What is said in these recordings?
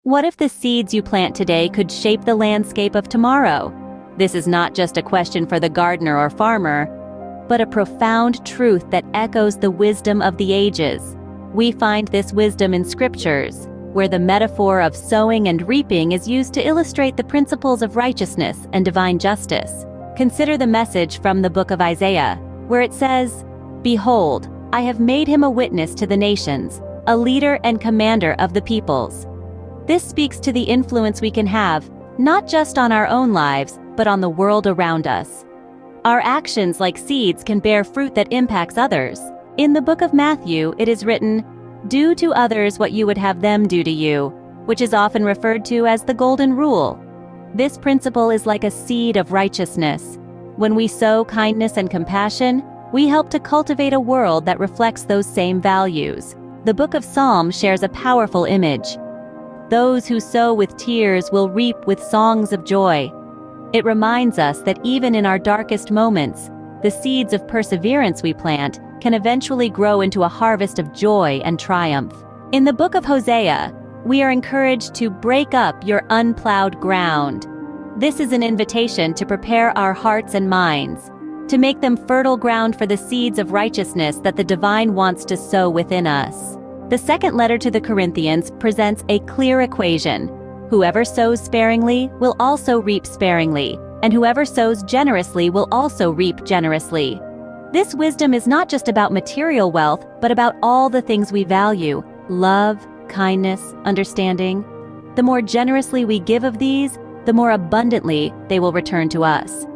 What if the seeds you plant today could shape the landscape of tomorrow? This is not just a question for the gardener or farmer, but a profound truth that echoes the wisdom of the ages. We find this wisdom in scriptures, where the metaphor of sowing and reaping is used to illustrate the principles of righteousness and divine justice. Consider the message from the book of Isaiah, where it says, "Behold, I have made him a witness to the nations, a leader and commander of the peoples." This speaks to the influence we can have, not just on our own lives, but on the world around us. Our actions, like seeds, can bear fruit that impacts others. In the book of Matthew, it is written, "Do to others what you would have them do to you," which is often referred to as the golden rule. This principle is like a seed of righteousness. When we sow kindness and compassion, we help to cultivate a world that reflects those same values. The book of Psalms shares a powerful image. Those who sow with tears will reap with songs of joy. It reminds us that even in our darkest moments, the seeds of perseverance we plant can eventually grow into a harvest of joy and triumph. In the book of Hosea, we are encouraged to break up your unplowed ground. This is an invitation to prepare our hearts and minds, to make them fertile ground for the seeds of righteousness that the divine wants to sow within us. The second letter to the Corinthians presents a clear equation. Whoever sows sparingly will also reap sparingly, and whoever sows generously will also reap generously. This wisdom is not just about material wealth, but about all the things we value: love, kindness, understanding. The more generously we give of these, the more abundantly they will return to us.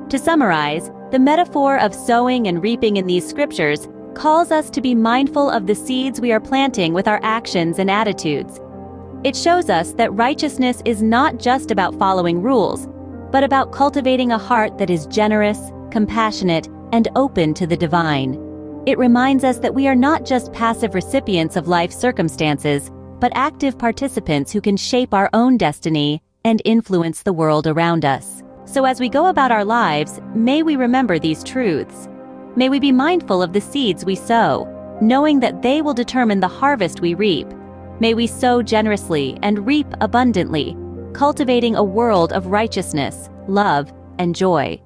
To summarize, the metaphor of sowing and reaping in these scriptures calls us to be mindful of the seeds we are planting with our actions and attitudes. It shows us that righteousness is not just about following rules, but about cultivating a heart that is generous, compassionate, and open to the divine. It reminds us that we are not just passive recipients of life's circumstances, but active participants who can shape our own destiny and influence the world around us. So as we go about our lives, may we remember these truths. May we be mindful of the seeds we sow, knowing that they will determine the harvest we reap. May we sow generously and reap abundantly, cultivating a world of righteousness, love, and joy.